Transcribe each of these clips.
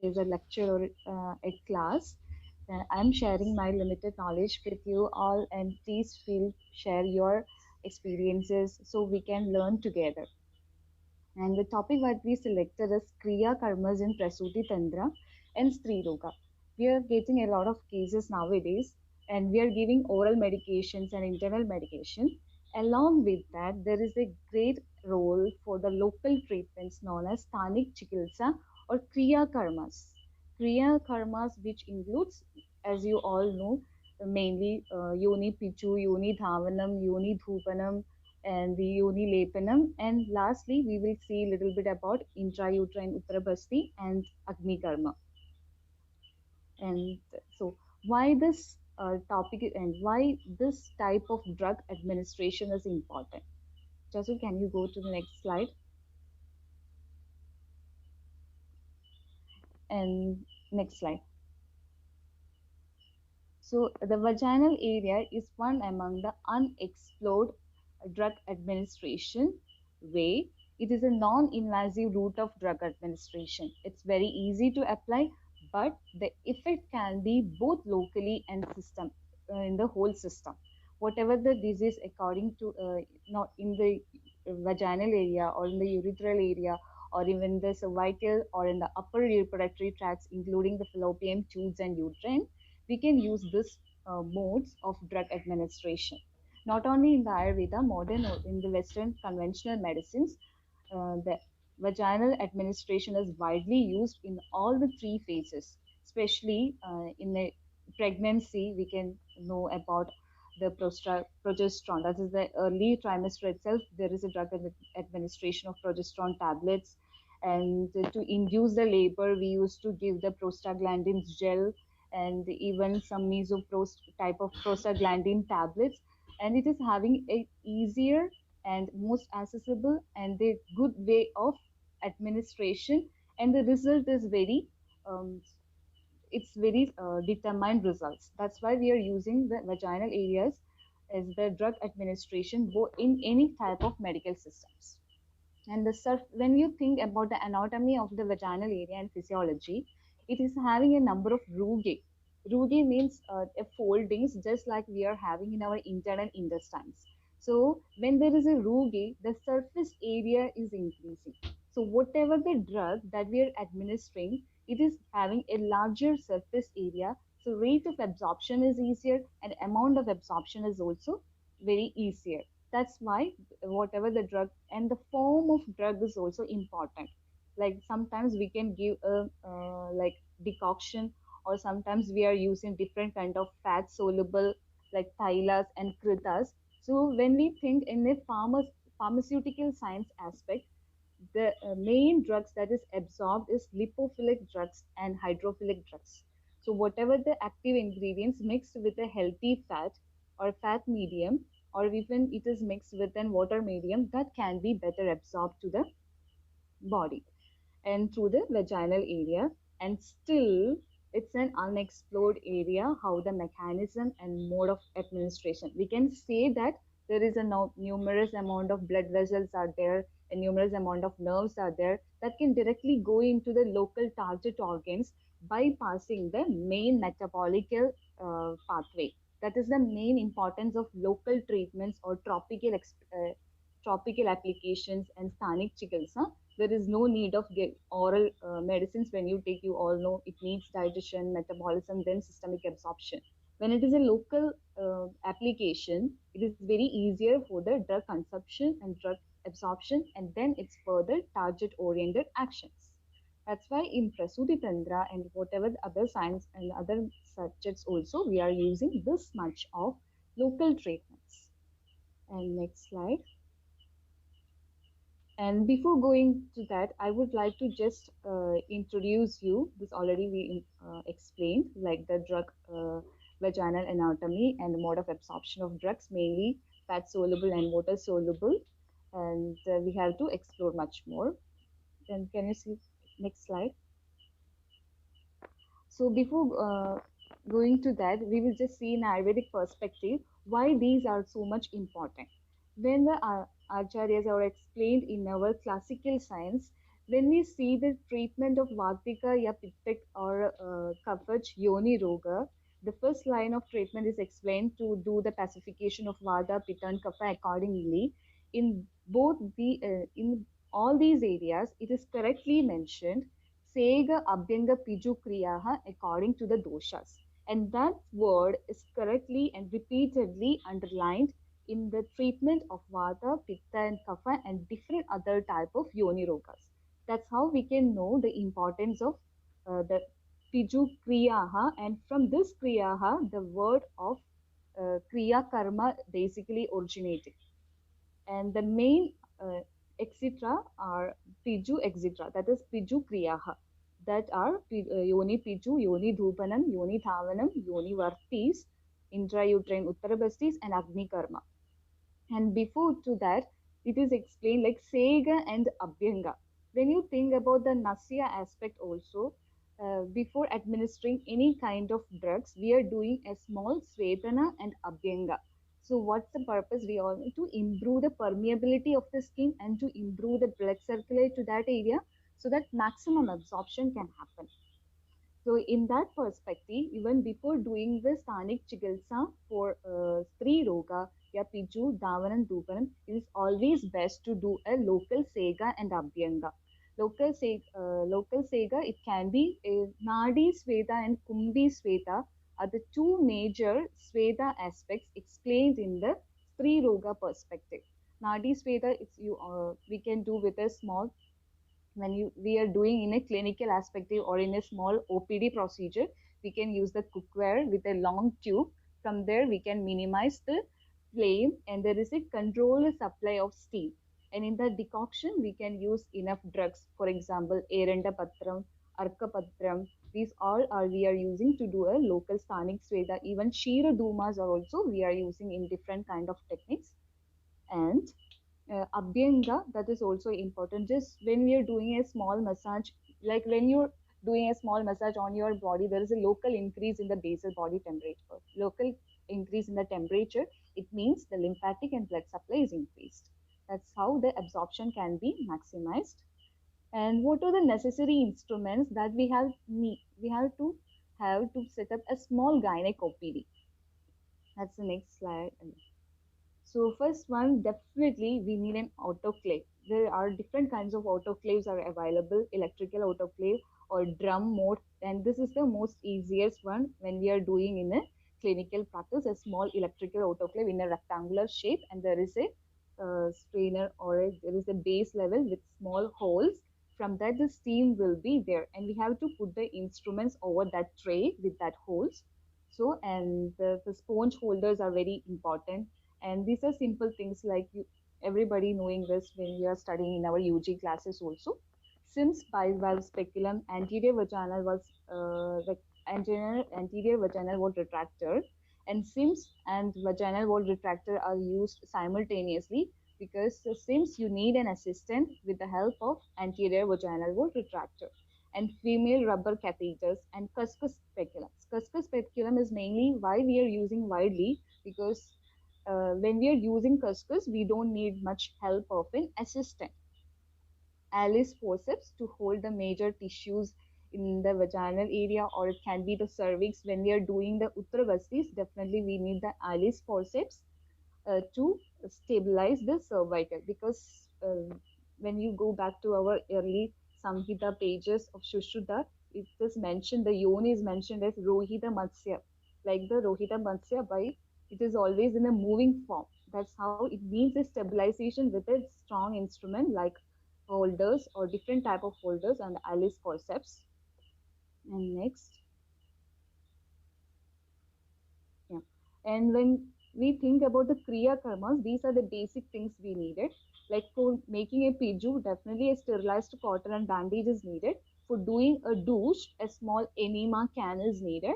is a lecture or a class. I'm sharing my limited knowledge with you all, and please feel share your experiences so we can learn together. And the topic that we selected is Kriya Karmas in Prasuti Tantra and Stri Roga. We are getting a lot of cases nowadays, and we are giving oral medications and internal medication. Along with that, there is a great role for the local treatments known as Thanik Chikitsa or Kriya Karmas. Kriya Karmas, which includes, as you all know, mainly Yoni Pichu, Yoni Dhavanam, Yoni Dhupanam, and the Yoni Lepanam. And lastly, we will see a little bit about intrauterine Uttarabasti and Agni Karma. And so, why this topic and why this type of drug administration is important? Jasul, can you go to the next slide? And next slide. So, the vaginal area is one among the unexplored drug administration way. It is a non-invasive route of drug administration. It's very easy to apply, but the effect can be both locally and system in the whole system. Whatever the disease, according to not in the vaginal area or in the urethral area or even the cervical or in the upper reproductive tracts, including the fallopian tubes and uterine, we can use this modes of drug administration. Not only in the Ayurveda, modern or in the Western conventional medicines, the vaginal administration is widely used in all the three phases, especially in a pregnancy. We can know about the progesterone. That is the early trimester itself. There is a drug administration of progesterone tablets. And to induce the labor, we used to give the prostaglandins gel and even some mesoprost type of prostaglandin tablets. And it is having a easier and most accessible and a good way of administration, and the result is very um, it's very determined results. That's why we are using the vaginal areas as the drug administration in any type of medical systems. And when you think about the anatomy of the vaginal area and physiology, it is having a number of rugae. Rugae means a foldings, just like we are having in our internal intestines. So when there is a rugae, the surface area is increasing. So whatever the drug that we are administering, it is having a larger surface area. So rate of absorption is easier, and amount of absorption is also very easier. That's why whatever the drug and the form of drug is also important. Like sometimes we can give a like decoction, or sometimes we are using different kind of fat soluble like thylas and kritas. So when we think in the pharmaceutical science aspect, the main drugs that is absorbed is lipophilic drugs and hydrophilic drugs. So whatever the active ingredients mixed with a healthy fat or fat medium, or even it is mixed with an water medium, that can be better absorbed to the body and through the vaginal area. And still it's an unexplored area how the mechanism and mode of administration. We can say that there is a numerous amount of blood vessels are there, a numerous amount of nerves are there that can directly go into the local target organs, bypassing the main metabolical pathway. That is the main importance of local treatments or tropical applications and sthanic chikitsa. There is no need of oral medicines. When you take, you all know it needs digestion, metabolism, then systemic absorption. When it is a local application, it is very easier for the drug consumption and drug absorption, and then it's further target oriented actions. That's why in Prasuti Tantra and whatever the other science and other subjects also, we are using this much of local treatments. And next slide. And before going to that, I would like to just introduce you. This already we explained, like the drug vaginal anatomy and the mode of absorption of drugs, mainly fat soluble and water soluble. And we have to explore much more. And can you see next slide? So before going to that, we will just see in Ayurvedic perspective why these are so much important. When the acharyas are explained in our classical science, when we see the treatment of Vatika ya Pittak or Kapach Yoni Roga, the first line of treatment is explained to do the pacification of Vata, Pitta, and Kapha accordingly. In both the in all these areas, it is correctly mentioned Sega Abhyanga Piju Kriyaha according to the doshas. And that word is correctly and repeatedly underlined in the treatment of Vata, Pitta, and Kapha and different other type of Yoni Rogas. That's how we can know the importance of the Piju Kriyaha, and from this Kriyaha, the word of Kriya Karma basically originated. And the main etc. are Piju etc. That is Piju Kriyaha. That are Yoni Piju, Yoni Dhupanam, Yoni Thavanam, Yoni Vartis, intrauterine Uttarabastis, and Agni Karma. And before to that, it is explained like Sega and Abhyanga. When you think about the Nasya aspect also, before administering any kind of drugs, we are doing a small Svetana and Abhyanga. So what's the purpose? We all need to improve the permeability of the skin and to improve the blood circulate to that area so that maximum absorption can happen. So in that perspective, even before doing the Sthanik Chikitsa for Stri Roga, ya Piju, Davanam, Dupanam, it is always best to do a local Sega and Abhyanga. Local Sega, it can be a Nadi Sveta and Kumbhi Sveta are the two major Sveta aspects explained in the Stri Roga perspective. Nadi Sveta, we can do with a small when we are doing in a clinical aspect or in a small OPD procedure, we can use the cookware with a long tube. From there, we can minimize the flame and there is a controlled supply of steam. And in the decoction, we can use enough drugs. For example, Erenda Patram, Arka Patram. These all are we are using to do a local Sthanik Sweda. Even Shira Dumas are also we are using in different kind of techniques. And Abhyanga, that is also important. Just when we are doing a small massage, like when you're doing a small massage on your body, there is a local increase in the basal body temperature. Local increase in the temperature, it means the lymphatic and blood supply is increased. That's how the absorption can be maximized. And what are the necessary instruments that we have to set up a small gynec OPD? That's the next slide. So first one, definitely we need an autoclave. There are different kinds of autoclaves are available, electrical autoclave or drum mode. And this is the most easiest one when we are doing in a clinical practice, a small electrical autoclave in a rectangular shape. And there is a strainer there is a base level with small holes. From that, the steam will be there. And we have to put the instruments over that tray with that holes. So, and the sponge holders are very important, and these are simple things like everybody knowing this when we are studying in our UG classes also. Sims bivalve speculum, anterior vaginal was anterior vaginal wall retractor, and Sims and vaginal wall retractor are used simultaneously because Sims you need an assistant with the help of anterior vaginal wall retractor and female rubber catheters and cuscus speculum. Cuscus speculum is mainly why we are using widely because when we are using cuscus, we don't need much help of an assistant. Alice forceps to hold the major tissues in the vaginal area, or it can be the cervix. When we are doing the Uttaravasis, definitely we need the Alice forceps to stabilize the cervical because when you go back to our early Samhita pages of Shushruta, it is mentioned, the yoni is mentioned as Rohita Matsya, like the Rohita Matsya by it is always in a moving form. That's how it needs a stabilization with a strong instrument like holders or different type of holders and Alice forceps. And next, yeah. And when we think about the Kriya Karmas, these are the basic things we needed. Like for making a piju, definitely a sterilized cotton and bandage is needed. For doing a douche, a small enema can is needed.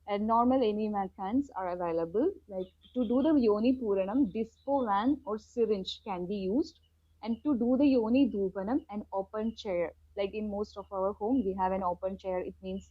And normal enema cans are available. Like to do the yoni puranam, dispo van or syringe can be used. And to do the yoni dhupanam, an open chair. Like in most of our home, we have an open chair. It means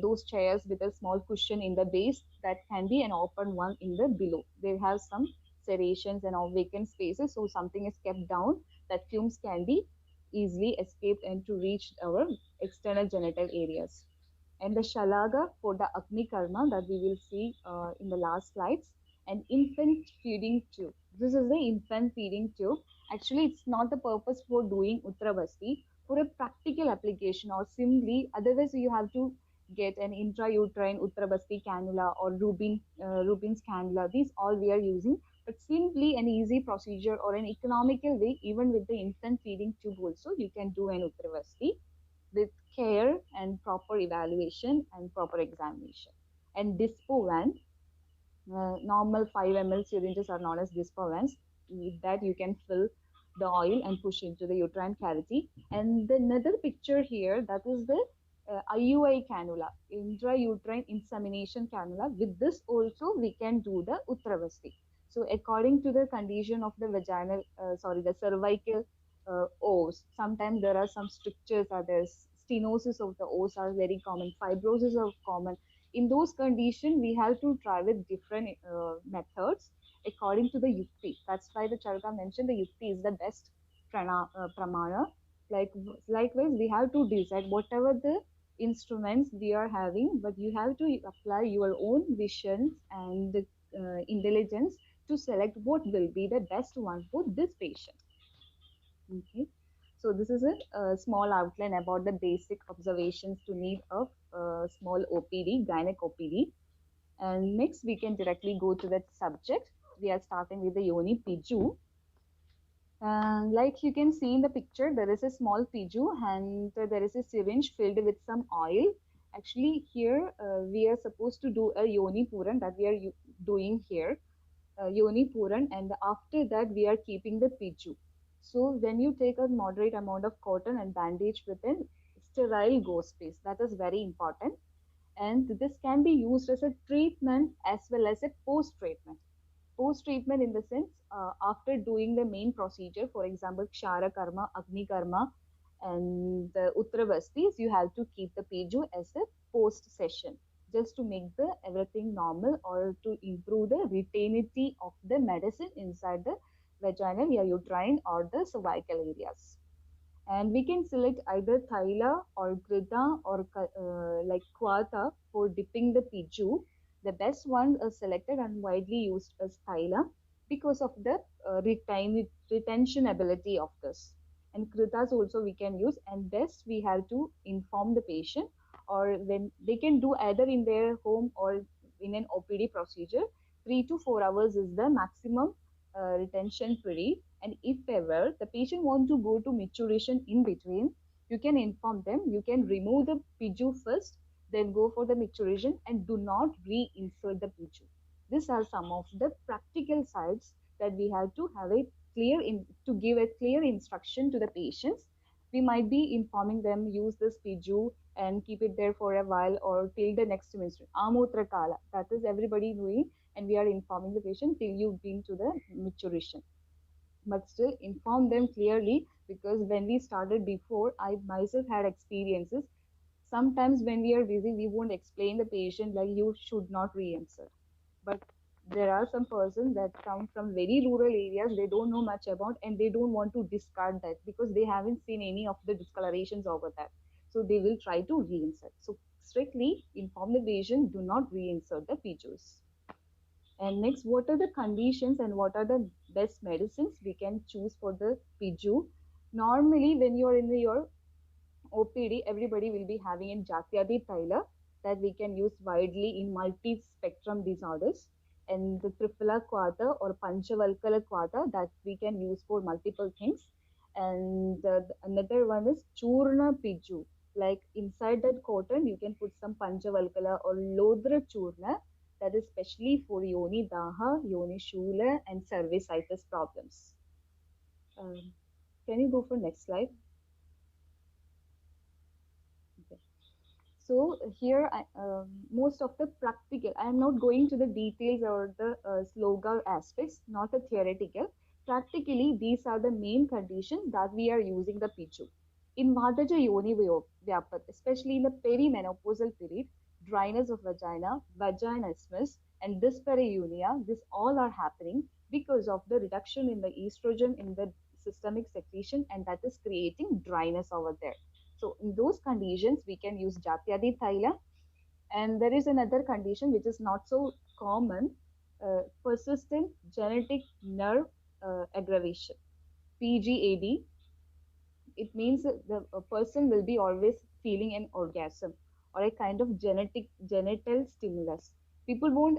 those chairs with a small cushion in the base that can be an open one in the below. They have some serrations and all vacant spaces, so something is kept down that fumes can be easily escape and to reach our external genital areas. And the shalaga for the Agni Karma that we will see in the last slides. And infant feeding tube. This is the infant feeding tube. Actually, it's not the purpose for doing Utravasti. For a practical application or simply, otherwise you have to get an intrauterine Utravasti cannula or Rubin's cannula. These all we are using, but simply an easy procedure or an economical way, even with the infant feeding tube also, you can do an Utravasti with care and proper evaluation and proper examination. And Dispovan, normal 5 ml syringes are known as Dispovans. With that, you can fill the oil and push into the uterine cavity. And the another picture here, that is the IUI cannula, intrauterine insemination cannula. With this also, we can do the Utravasti. So according to the condition of the vaginal, the cervical O's, sometimes there are some strictures, others stenosis of the O's are very common, fibrosis are common. In those conditions, we have to try with different methods according to the yukti. That's why the Charaka mentioned the yukti is the best pramana. Like likewise, we have to decide whatever the instruments we are having, but you have to apply your own visions and intelligence to select what will be the best one for this patient. Okay. So this is a small outline about the basic observations to need of small OPD, gynec OPD. And next we can directly go to that subject. We are starting with the Yoni Piju. Like you can see in the picture, there is a small Piju and there is a syringe filled with some oil. Actually here we are supposed to do a Yoni Puran that we are doing here. Yoni Puran, and after that we are keeping the Piju. So when you take a moderate amount of cotton and bandage with a sterile go space, that is very important. And this can be used as a treatment as well as a post treatment. Post treatment in the sense after doing the main procedure, for example, Kshara Karma, Agni Karma, and the Utravastis, you have to keep the Piju as a post session just to make the everything normal or to improve the retainity of the medicine inside the vaginal or uterine or the cervical areas. And we can select either thyla or grida or like quata for dipping the piju. The best one is selected and widely used as thyla because of the retention ability of this. And kritas also we can use, and best we have to inform the patient, or when they can do either in their home or in an OPD procedure. 3 to 4 hours is the maximum retention period, and if ever the patient wants to go to maturation in between, you can inform them, you can remove the piju first, then go for the maturation and do not reinsert the piju. These are some of the practical sides that we have to have a to give a clear instruction to the patients. We might be informing them use this piju and keep it there for a while or till the next menstruation. Amutra kala, that is everybody doing, and we are informing the patient till you've been to the maturation. But still inform them clearly, because when we started before, I myself had experiences. Sometimes when we are busy, we won't explain the patient like you should not re-answer. But there are some persons that come from very rural areas, they don't know much about, and they don't want to discard that because they haven't seen any of the discolorations over that. So they will try to reinsert. So strictly inform the patient, do not reinsert the pijus. And next, what are the conditions and what are the best medicines we can choose for the piju? Normally, when you are in your OPD, everybody will be having a Jatyadi Thaila that we can use widely in multi-spectrum disorders, and the Triphala Quata or Panchavalkala Quata that we can use for multiple things. And another one is Churna Piju. Like inside that cotton, you can put some Panchavalkala or Lodra Churna, that is specially for Yoni Daha, Yoni Shula, and cervicitis problems. Can you go for next slide? Okay. So here, most of the practical, I am not going to the details or the sloga aspects, not a theoretical. Practically, these are the main conditions that we are using the Pichu. In Vadaja Yoni Vyapat, especially in the perimenopausal period, dryness of vagina, vaginismus, and dyspareunia, this all are happening because of the reduction in the estrogen in the systemic secretion, and that is creating dryness over there. So in those conditions, we can use Jatyadi Thaila. And there is another condition which is not so common, persistent genetic nerve aggravation, PGAD. It means that a person will be always feeling an orgasm or a kind of genital stimulus. People won't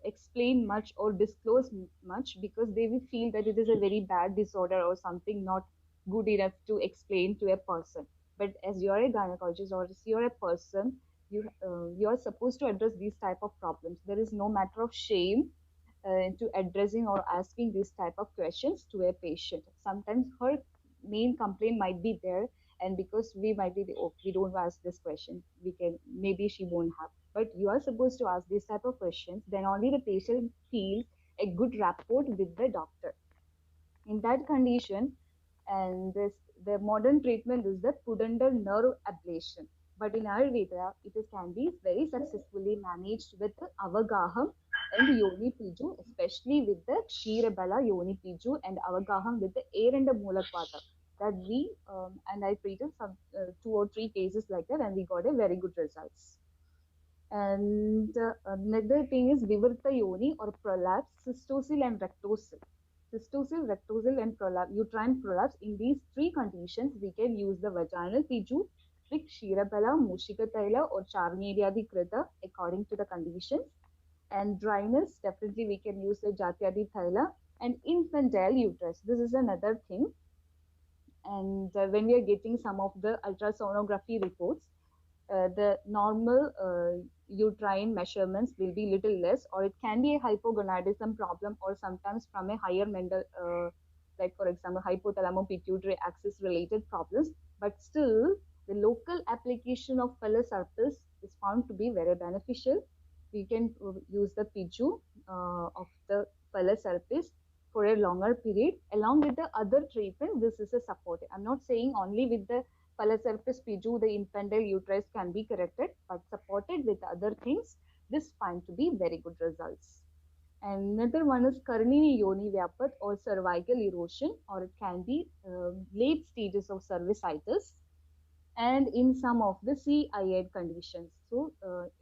explain much or disclose much because they will feel that it is a very bad disorder or something not good enough to explain to a person. But as you're a gynecologist or as you're a person, you are supposed to address these type of problems. There is no matter of shame to addressing or asking these type of questions to a patient. Sometimes her main complaint might be there, and because we might be oh, we don't ask this question, we can maybe she won't have. But you are supposed to ask these type of questions. Then only the patient feels a good rapport with the doctor. In that condition, and this the modern treatment is the pudendal nerve ablation. But in Ayurveda, can be very successfully managed with avagaham and yoni piju, especially with the Kshirabala yoni piju and avagaham with the air and the mulakwata. That we and I treated some 2 or 3 cases like that, and we got a very good results. And another thing is Vivarta yoni or prolapse, cystosil and rectosil. Cystosil, rectosil, and prolapse, uterine prolapse. In these 3 conditions, we can use the vaginal piju with Kshirabala, Mushika Taila, or Charnyadyadi Krita according to the conditions. And dryness, definitely we can use the Jatyadi Thaila. And infantile uterus, this is another thing. And when we are getting some of the ultrasonography reports, the normal uterine measurements will be little less, or it can be a hypogonadism problem, or sometimes from a higher mental, like for example, hypothalamo-pituitary axis related problems. But still, the local application of Phallus is found to be very beneficial. We can use the Piju of the Phallus for a longer period along with the other treatment. This is a support. I'm not saying only with the Phallus Piju, the infantile uterus can be corrected, but supported with other things, this find to be very good results. And another one is Karnini Yoni Vyapat or cervical erosion, or it can be late stages of cervicitis, and in some of the CIAD conditions. So,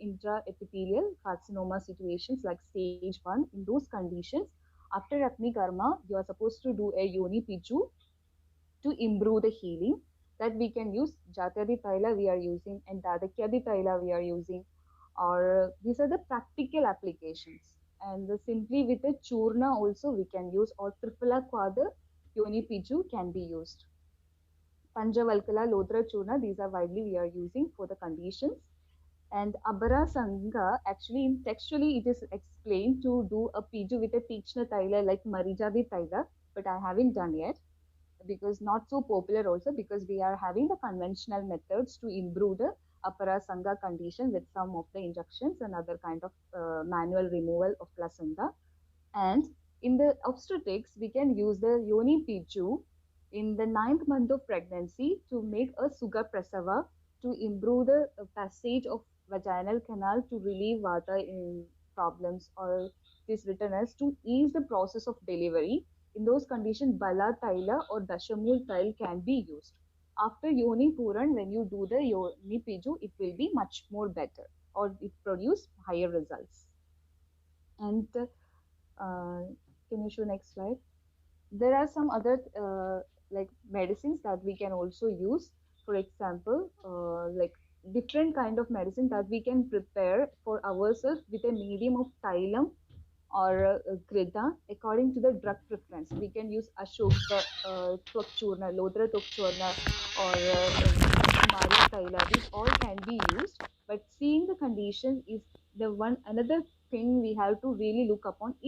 intraepithelial carcinoma situations like stage 1, in those conditions, after Agni Karma, you are supposed to do a Yoni Piju to improve the healing. That we can use Jatyadi Taila we are using and Dadakyadi Taila we are using, or these are the practical applications. And simply with a Churna also we can use, or Triphala Kwada Yoni Piju can be used. Panchavalkala, Lodra Churna, these are widely we are using for the conditions. And Abara Sangha, actually in textually it is explained to do a Piju with a Tichna Taila like Marijadi Taila, but I haven't done yet because not so popular also, because we are having the conventional methods to improve the Apara Sangha condition with some of the injections and other kind of manual removal of placenta. And in the obstetrics, we can use the Yoni Piju in the 9th month of pregnancy to make a Sugha Prasava to improve the passage of vaginal canal to relieve Vata in problems, or it is written as to ease the process of delivery. In those conditions, Bala Taila or Dashamul Tail can be used. After Yoni Puran, when you do the Yoni Piju, it will be much more better, or it produce higher results. And can you show next slide? There are some other like medicines that we can also use. For example, like different kind of medicine that we can prepare for ourselves with a medium of Thailam or Krita according to the drug preference. We can use Ashoka Twakchurna, Lodra Twakchurna, or Mari Taila. These all can be used, but seeing the condition is the one another thing we have to really look upon is